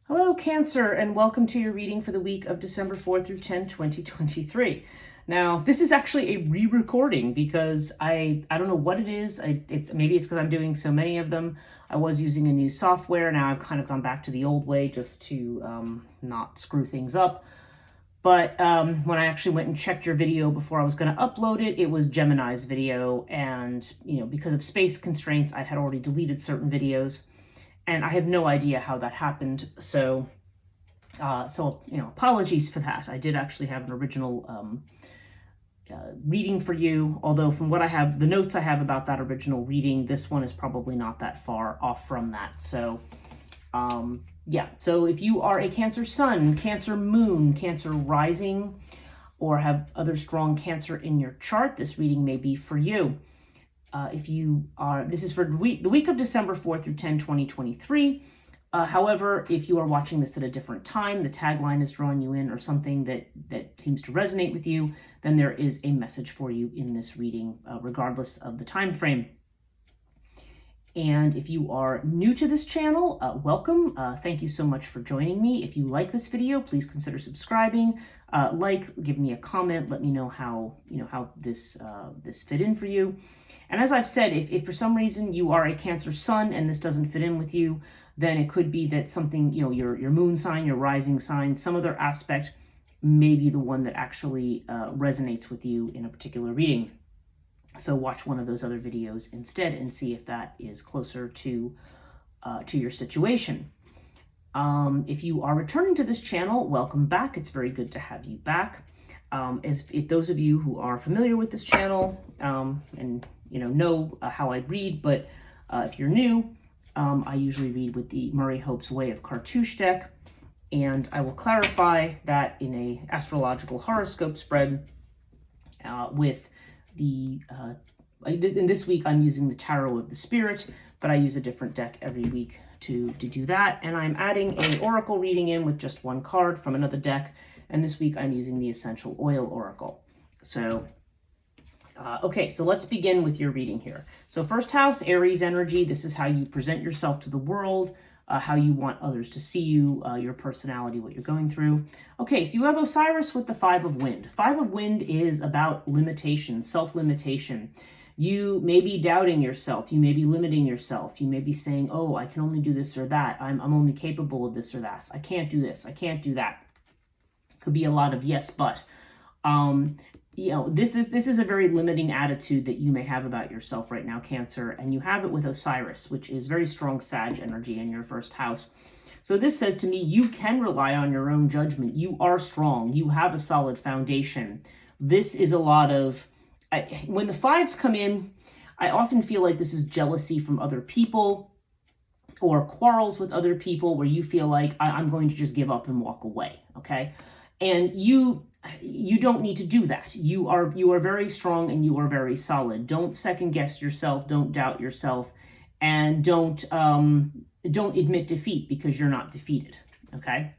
Hello, Cancer, and welcome to your reading for the week of December 4th through 10, 2023. Now, this is actually a re-recording because I don't know what it is. Maybe it's because I'm doing so many of them. I was using a new software. Now I've kind of gone back to the old way just to not screw things up. But when I actually went and checked your video before I was going to upload it, it was Gemini's video. And, because of space constraints, I had already deleted certain videos. And I have no idea how that happened. So apologies for that. I did actually have an original reading for you. Although from what I have, the notes I have about that original reading, this one is probably not that far off from that. So, So if you are a Cancer Sun, Cancer Moon, Cancer Rising, or have other strong Cancer in your chart, this reading may be for you. This is for the week of December 4th through 10, 2023. However, if you are watching this at a different time, the tagline is drawing you in or something that seems to resonate with you, then there is a message for you in this reading, regardless of the time frame. And if you are new to this channel, welcome. Thank you so much for joining me. If you like this video, please consider subscribing. Give me a comment. Let me know how this fit in for you. And as I've said, if for some reason you are a Cancer Sun and this doesn't fit in with you, then it could be that something, your moon sign, your rising sign, some other aspect may be the one that actually resonates with you in a particular reading. So watch one of those other videos instead and see if that is closer to your situation. If you are returning to this channel, welcome back. It's very good to have you back. If those of you who are familiar with this channel and know how I read, but if you're new, I usually read with the Murray Hope's Way of Cartouche deck, and I will clarify that in a astrological horoscope spread with the in this week I'm using the Tarot of the Spirit, but I use a different deck every week to do that. And I'm adding an oracle reading in with just one card from another deck, and this week I'm using the Essential Oil Oracle. So okay, so let's begin with your reading here. So first house, Aries energy. This is how you present yourself to the world, how you want others to see you, your personality, what you're going through. Okay, so you have Osiris with the Five of Wind. Five of Wind is about limitation, self-limitation. You may be doubting yourself. You may be limiting yourself. You may be saying, oh, I can only do this or that. I'm only capable of this or that. I can't do this. I can't do that. Could be a lot of yes, but. This is a very limiting attitude that you may have about yourself right now, Cancer, and you have it with Osiris, which is very strong Sag energy in your first house. So this says to me, you can rely on your own judgment. You are strong. You have a solid foundation. This is a lot of, when the fives come in, I often feel like this is jealousy from other people or quarrels with other people where you feel like I'm going to just give up and walk away, okay? And you don't need to do that. You are very strong and you are very solid. Don't second guess yourself. Don't doubt yourself, and don't admit defeat because you're not defeated. Okay.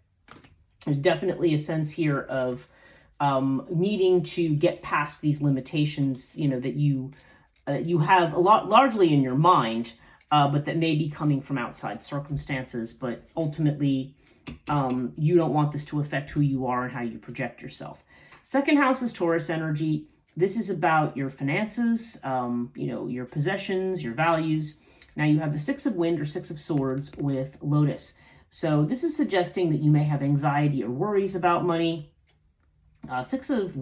There's definitely a sense here of needing to get past these limitations. That you have a lot largely in your mind, but that may be coming from outside circumstances. But ultimately, you don't want this to affect who you are and how you project yourself. Second house is Taurus energy. This is about your finances, your possessions, your values. Now you have the Six of Wind or Six of Swords with Lotus. So this is suggesting that you may have anxiety or worries about money. Six of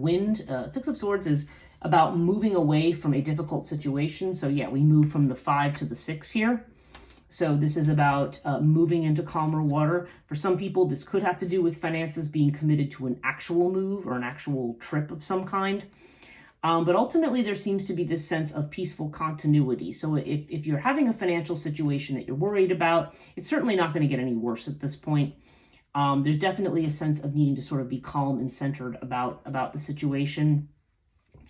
Swords is about moving away from a difficult situation. So yeah, we move from the 5 to the 6 here. So this is about moving into calmer water. For some people, this could have to do with finances being committed to an actual move or an actual trip of some kind. But ultimately, there seems to be this sense of peaceful continuity. So if you're having a financial situation that you're worried about, it's certainly not going to get any worse at this point. There's definitely a sense of needing to sort of be calm and centered about the situation.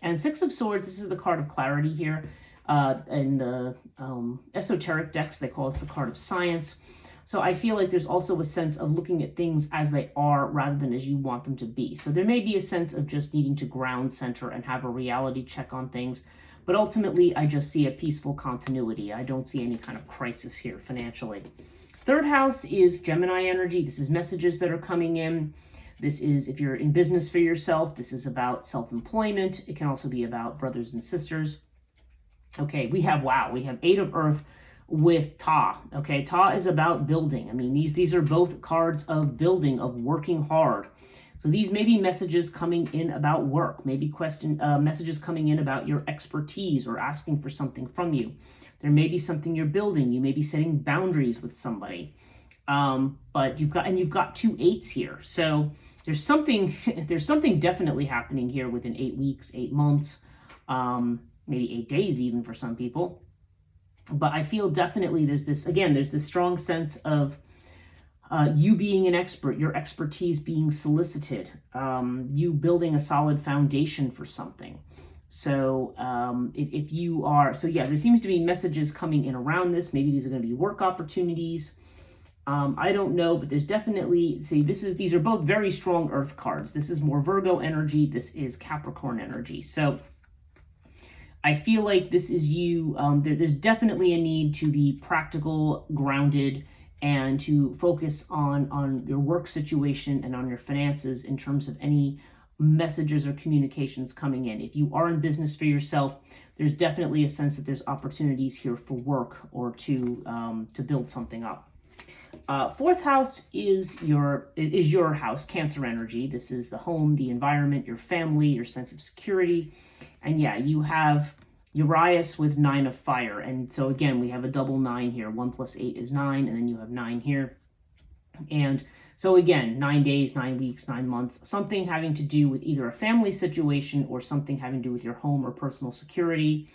And Six of Swords, this is the card of clarity here. In the esoteric decks, they call it the card of science. So I feel like there's also a sense of looking at things as they are rather than as you want them to be. So there may be a sense of just needing to ground center and have a reality check on things. But ultimately, I just see a peaceful continuity. I don't see any kind of crisis here financially. Third house is Gemini energy. This is messages that are coming in. This is, if you're in business for yourself, this is about self-employment. It can also be about brothers and sisters. Okay, we have 8 of Earth with Ta. Okay, Ta is about building. I mean, these are both cards of building, of working hard. So these may be messages coming in about work, maybe messages coming in about your expertise or asking for something from you. There may be something you're building. You may be setting boundaries with somebody. But you've got 2 8s here. So there's something definitely happening here within 8 weeks, 8 months, maybe 8 days even for some people. But I feel definitely there's this strong sense of you being an expert, your expertise being solicited, you building a solid foundation for something. So if you are, there seems to be messages coming in around this. Maybe these are going to be work opportunities. I don't know, but there's definitely, these are both very strong Earth cards. This is more Virgo energy. This is Capricorn energy. So I feel like this is you. There's definitely a need to be practical, grounded, and to focus on your work situation and on your finances in terms of any messages or communications coming in. If you are in business for yourself, there's definitely a sense that there's opportunities here for work or to build something up. Fourth house is your house, Cancer energy. This is the home, the environment, your family, your sense of security. And yeah, you have Urias with 9 of fire. And so again, we have a double 9 here. 1 plus 8 is 9, and then you have 9 here. And so again, 9 days, 9 weeks, 9 months, something having to do with either a family situation or something having to do with your home or personal security.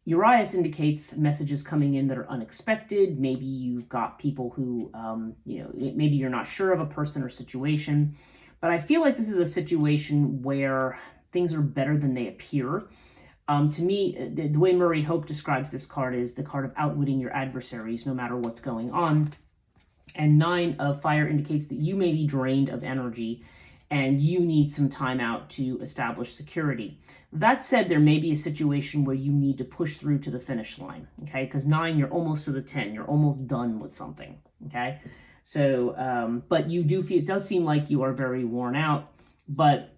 Urias indicates messages coming in that are unexpected. Maybe you've got people who, maybe you're not sure of a person or situation. But I feel like this is a situation where things are better than they appear. To me, the way Murray Hope describes this card is the card of outwitting your adversaries, no matter what's going on. And 9 of fire indicates that you may be drained of energy and you need some time out to establish security. That said, there may be a situation where you need to push through to the finish line, okay? Because 9, you're almost to the 10. You're almost done with something, okay? So, but you do feel, it does seem like you are very worn out, but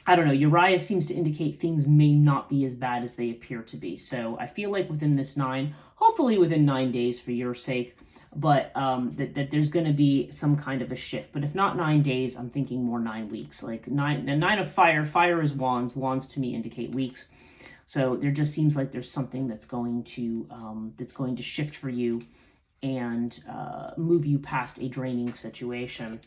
I don't know, Urias seems to indicate things may not be as bad as they appear to be. So I feel like within this 9, hopefully within 9 days for your sake, but that there's going to be some kind of a shift. But if not 9 days, I'm thinking more 9 weeks. Like 9 of fire. Fire is wands. Wands to me indicate weeks. So there just seems like there's something that's going to shift for you and move you past a draining situation.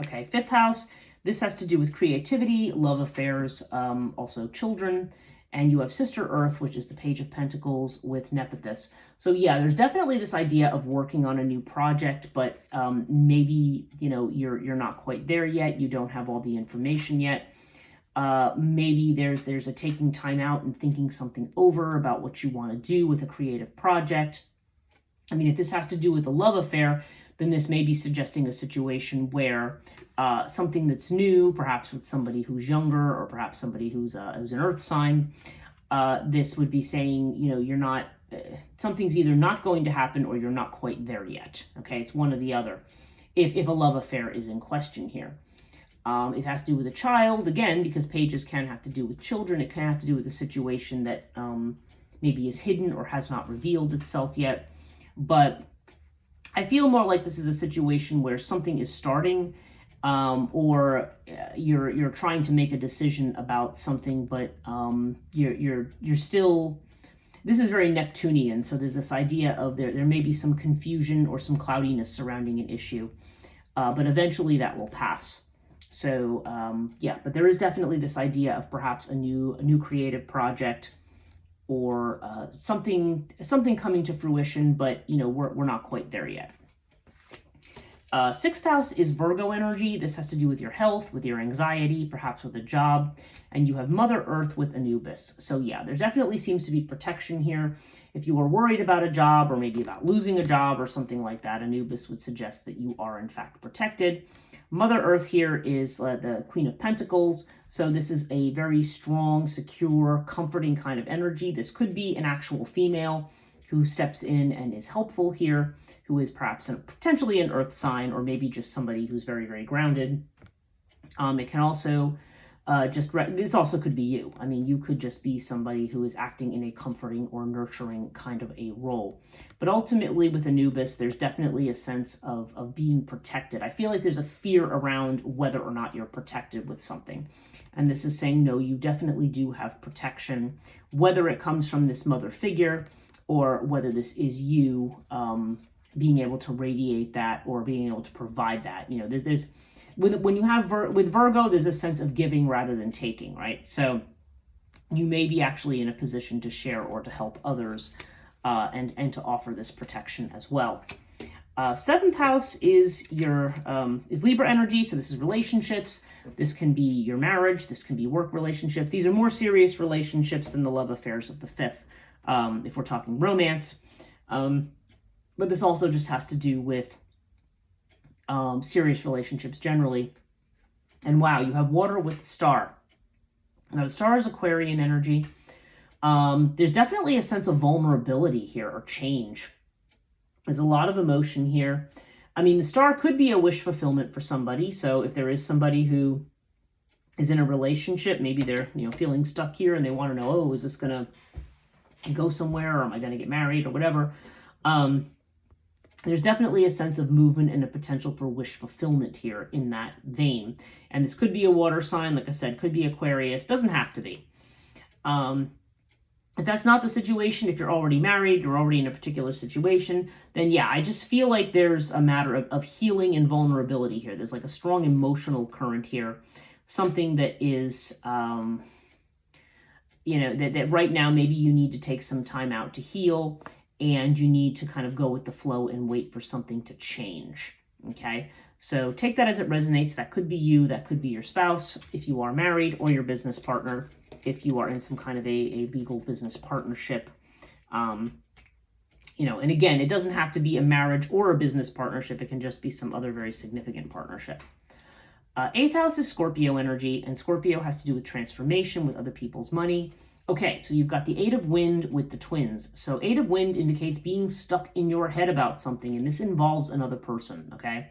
Okay, 5th house. This has to do with creativity, love affairs, also children. And you have Sister Earth, which is the Page of Pentacles with Nepenthes. So yeah, there's definitely this idea of working on a new project, but maybe, you're not quite there yet. You don't have all the information yet. Maybe there's a taking time out and thinking something over about what you want to do with a creative project. I mean, if this has to do with a love affair, then this may be suggesting a situation where something that's new, perhaps with somebody who's younger or perhaps somebody who's an earth sign, this would be saying, you're not, something's either not going to happen or you're not quite there yet. Okay, it's one or the other if a love affair is in question here. It has to do with a child, again, because pages can have to do with children. It can have to do with a situation that maybe is hidden or has not revealed itself yet. But I feel more like this is a situation where something is starting, or you're trying to make a decision about something, but you're still. This is very Neptunian, so there's this idea of there may be some confusion or some cloudiness surrounding an issue, but eventually that will pass. So but there is definitely this idea of perhaps a new creative project, or something coming to fruition, but we're not quite there yet. 6th house is Virgo energy. This has to do with your health, with your anxiety, perhaps with a job, and you have Mother Earth with Anubis. So yeah, there definitely seems to be protection here. If you are worried about a job or maybe about losing a job or something like that, Anubis would suggest that you are in fact protected. Mother Earth here is the Queen of Pentacles. So this is a very strong, secure, comforting kind of energy. This could be an actual female who steps in and is helpful here, who is perhaps potentially an earth sign, or maybe just somebody who's very, very grounded. It can also this also could be you. I mean, you could just be somebody who is acting in a comforting or nurturing kind of a role. But ultimately with Anubis, there's definitely a sense of being protected. I feel like there's a fear around whether or not you're protected with something. And this is saying, no, you definitely do have protection, whether it comes from this mother figure or whether this is you being able to radiate that or being able to provide that. You know, there's when you have with Virgo, there's a sense of giving rather than taking, right? So you may be actually in a position to share or to help others and to offer this protection as well. Seventh house is your is Libra energy, so this is relationships. This can be your marriage. This can be work relationships. These are more serious relationships than the love affairs of the fifth, if we're talking romance. But this also just has to do with serious relationships generally. And wow, you have water with the star. Now the star is Aquarian energy. There's definitely a sense of vulnerability here or change. There's a lot of emotion here. I mean, the star could be a wish fulfillment for somebody. So if there is somebody who is in a relationship, maybe they're, feeling stuck here and they want to know, oh, is this going to go somewhere, or am I going to get married or whatever? There's definitely a sense of movement and a potential for wish fulfillment here in that vein. And this could be a water sign, like I said, could be Aquarius, doesn't have to be. If that's not the situation, if you're already married, you're already in a particular situation, then yeah, I just feel like there's a matter of healing and vulnerability here. There's like a strong emotional current here, something that is, that right now maybe you need to take some time out to heal, and you need to kind of go with the flow and wait for something to change, okay? So take that as it resonates. That could be you, that could be your spouse, if you are married, or your business partner, if you are in some kind of a legal business partnership. And again, it doesn't have to be a marriage or a business partnership. It can just be some other very significant partnership. Eighth house is Scorpio energy, and Scorpio has to do with transformation, with other people's money. Okay, so you've got the Eight of Wind with the twins. So Eight of Wind indicates being stuck in your head about something, and this involves another person, okay?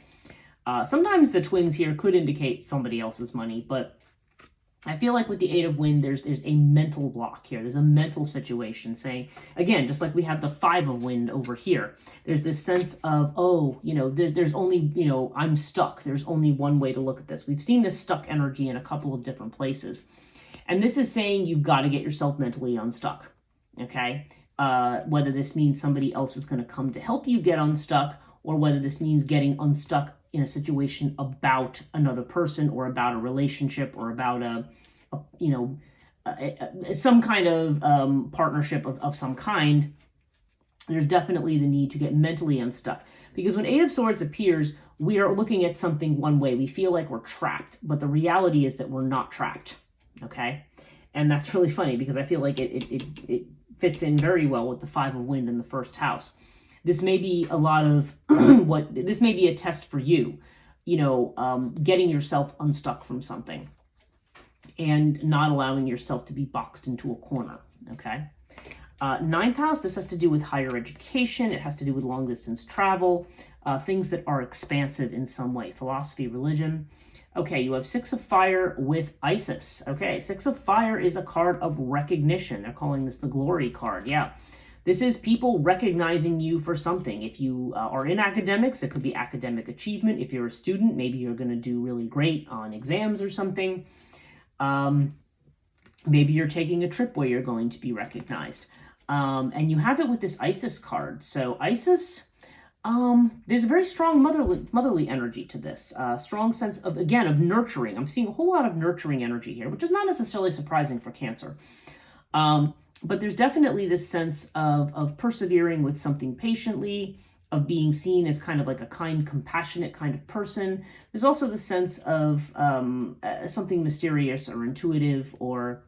Sometimes the twins here could indicate somebody else's money, but I feel like with the Eight of Wind, there's a mental block here. There's a mental situation saying, again, just like we have the Five of Wind over here, there's this sense of, there's only, I'm stuck. There's only one way to look at this. We've seen this stuck energy in a couple of different places. And this is saying you've got to get yourself mentally unstuck, okay? Whether this means somebody else is going to come to help you get unstuck, or whether this means getting unstuck in a situation about another person or about a relationship or about some kind of partnership of some kind. There's definitely the need to get mentally unstuck, because when Eight of Swords appears, we are looking at something one way. We feel like we're trapped, but the reality is that we're not trapped, okay? And that's really funny, because I feel like it fits in very well with the Five of Wind in the first house. This may be a lot of this may be a test for you, getting yourself unstuck from something and not allowing yourself to be boxed into a corner, okay? Ninth house, this has to do with higher education. It has to do with long distance travel, things that are expansive in some way, philosophy, religion. Okay, you have Six of Fire with Isis. Okay, Six of Fire is a card of recognition. They're calling this the glory card, yeah. This is people recognizing you for something. If you are in academics, it could be academic achievement. If you're a student, maybe you're going to do really great on exams or something. Maybe you're taking a trip where you're going to be recognized. And you have it with this Isis card. So Isis, there's a very strong motherly energy to this. Strong sense of, again, of nurturing. I'm seeing a whole lot of nurturing energy here, which is not necessarily surprising for Cancer. But there's definitely this sense of persevering with something patiently, of being seen as kind of like a kind, compassionate kind of person. There's also the sense of something mysterious or intuitive, or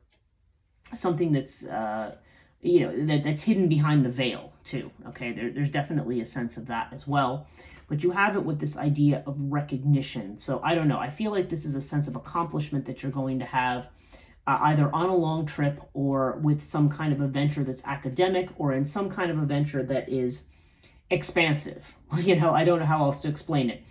something that's, that's hidden behind the veil too. Okay, there's definitely a sense of that as well. But you have it with this idea of recognition. So I don't know. I feel like this is a sense of accomplishment that you're going to have. either on a long trip or with some kind of a venture that's academic or in some kind of a venture that is expansive. I don't know how else to explain it.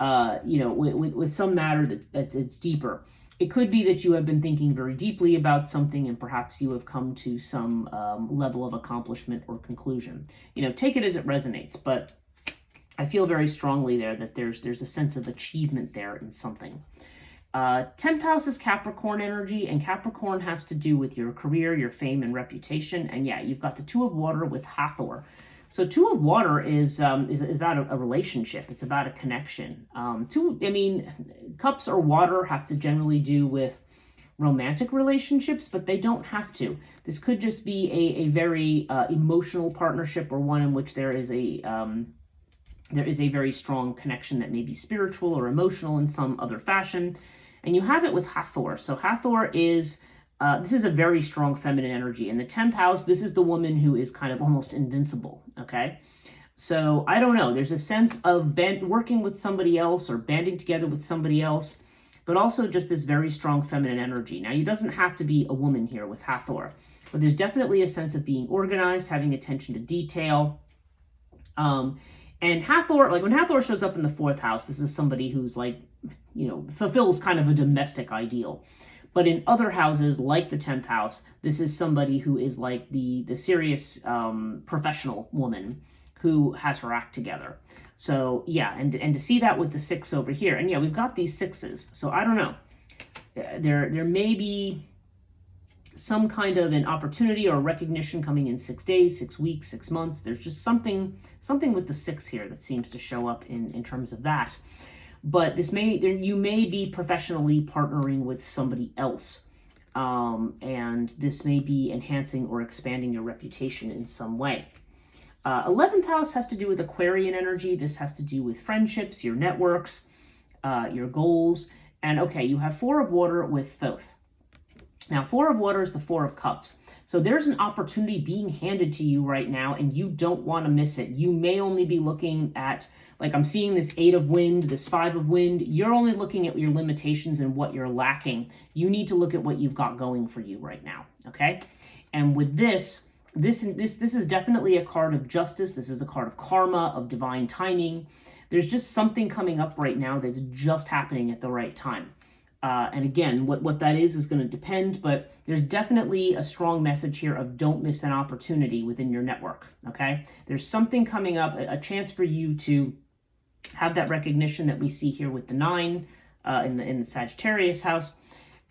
With some matter that's deeper. It could be that you have been thinking very deeply about something and perhaps you have come to some level of accomplishment or conclusion. Take it as it resonates, but I feel very strongly there that there's a sense of achievement there in something. 10th house is Capricorn energy, and Capricorn has to do with your career, your fame, and reputation. And yeah, you've got the Two of Water with Hathor. So Two of Water is about a relationship. It's about a connection. Cups or water have to generally do with romantic relationships, but they don't have to. This could just be a very emotional partnership, or one in which there is a very strong connection that may be spiritual or emotional in some other fashion. And you have it with Hathor. So Hathor is, this is a very strong feminine energy. In the 10th house, this is the woman who is kind of almost invincible, okay? So I don't know. There's a sense of working with somebody else or banding together with somebody else, but also just this very strong feminine energy. Now, it doesn't have to be a woman here with Hathor, but there's definitely a sense of being organized, having attention to detail. And Hathor, like when Hathor shows up in the 4th house, this is somebody who's fulfills kind of a domestic ideal. But in other houses, like the 10th house, this is somebody who is like the serious professional woman who has her act together. So yeah, and to see that with the 6 over here, and yeah, we've got these 6s. So I don't know. There may be some kind of an opportunity or recognition coming in 6 days, 6 weeks, 6 months. There's just something with the 6 here that seems to show up in terms of that. But you may be professionally partnering with somebody else, and this may be enhancing or expanding your reputation in some way. 11th house has to do with Aquarian energy. This has to do with friendships, your networks, your goals. And okay, you have 4 of Water with Thoth. Now, 4 of Water is the 4 of Cups. So there's an opportunity being handed to you right now, and you don't want to miss it. You may only be looking at, like I'm seeing this 8 of Wind, this 5 of Wind. You're only looking at your limitations and what you're lacking. You need to look at what you've got going for you right now, okay? And with this is definitely a card of justice. This is a card of karma, of divine timing. There's just something coming up right now that's just happening at the right time. And again, what that is going to depend, but there's definitely a strong message here of don't miss an opportunity within your network, okay? There's something coming up, a chance for you to have that recognition that we see here with the 9 in the Sagittarius house.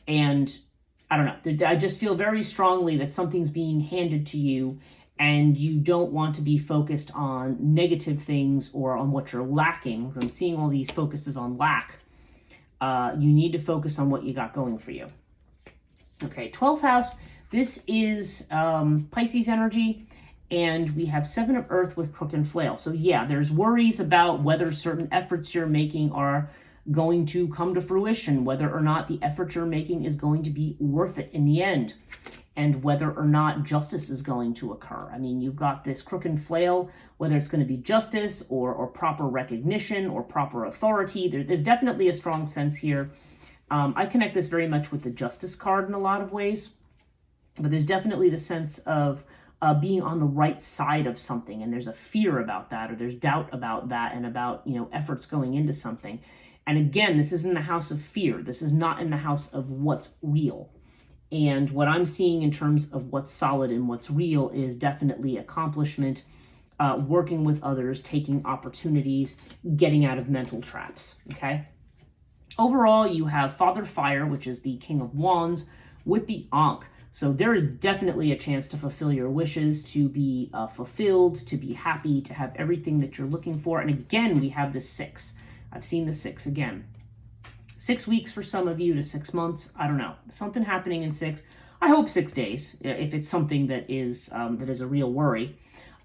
And I don't know, I just feel very strongly that something's being handed to you and you don't want to be focused on negative things or on what you're lacking. Because I'm seeing all these focuses on lack. You need to focus on what you got going for you. Okay, 12th house. This is Pisces energy, and we have 7 of Earth with Crook and Flail. So yeah, there's worries about whether certain efforts you're making are going to come to fruition, whether or not the effort you're making is going to be worth it in the end, and whether or not justice is going to occur. I mean, you've got this Crook and Flail, whether it's going to be justice or proper recognition or proper authority. There's definitely a strong sense here. I connect this very much with the Justice card in a lot of ways, but there's definitely the sense of being on the right side of something, and there's a fear about that, or there's doubt about that, and about efforts going into something. And again, this is in the house of fear. This is not in the house of what's real. And what I'm seeing in terms of what's solid and what's real is definitely accomplishment, working with others, taking opportunities, getting out of mental traps, okay? Overall, you have Father Fire, which is the King of Wands, with the Ankh. So there is definitely a chance to fulfill your wishes, to be fulfilled, to be happy, to have everything that you're looking for. And again, we have the 6. I've seen the 6 again. 6 weeks for some of you to 6 months. I don't know. Something happening in 6. I hope 6 days, if it's something that is a real worry.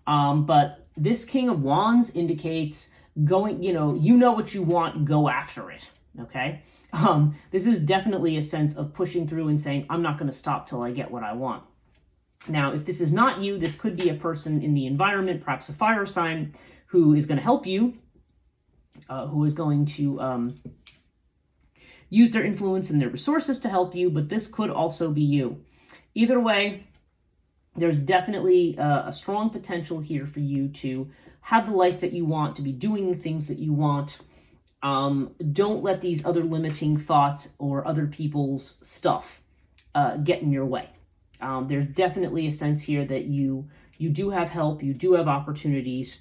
But this King of Wands indicates going, you know what you want, go after it. Okay? This is definitely a sense of pushing through and saying, I'm not going to stop till I get what I want. Now, if this is not you, this could be a person in the environment, perhaps a fire sign, who is going to help you, who is going to use their influence and their resources to help you, but this could also be you. Either way, there's definitely a strong potential here for you to have the life that you want, to be doing the things that you want. Don't let these other limiting thoughts or other people's stuff get in your way. There's definitely a sense here that you do have help, you do have opportunities,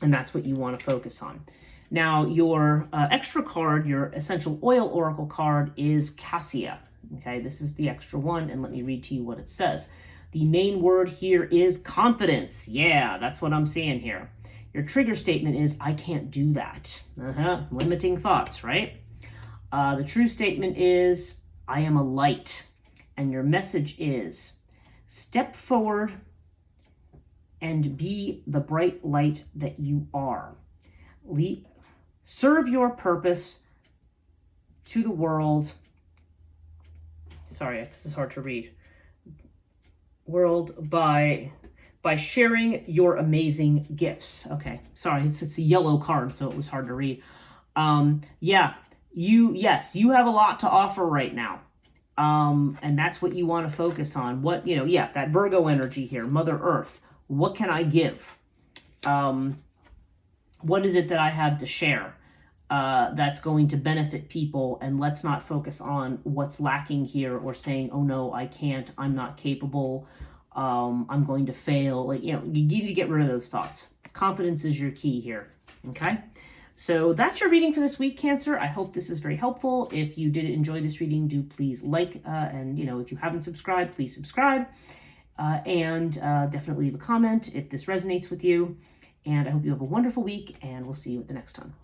and that's what you want to focus on. Now, your extra card, your essential oil oracle card, is Cassia. Okay, this is the extra one, and let me read to you what it says. The main word here is confidence. Yeah, that's what I'm seeing here. Your trigger statement is, I can't do that. Limiting thoughts, right? The true statement is, I am a light. And your message is, step forward and be the bright light that you are. Serve your purpose to the world. Sorry, this is hard to read. World by sharing your amazing gifts. Okay, sorry, it's a yellow card, so it was hard to read. You have a lot to offer right now. And that's what you want to focus on. That Virgo energy here, Mother Earth. What can I give? What is it that I have to share that's going to benefit people? And let's not focus on what's lacking here or saying, oh no, I can't, I'm not capable, I'm going to fail. You need to get rid of those thoughts. Confidence is your key here. Okay? So that's your reading for this week, Cancer. I hope this is very helpful. If you did enjoy this reading, do please like, and if you haven't subscribed, please subscribe. And definitely leave a comment if this resonates with you. And I hope you have a wonderful week, and we'll see you the next time.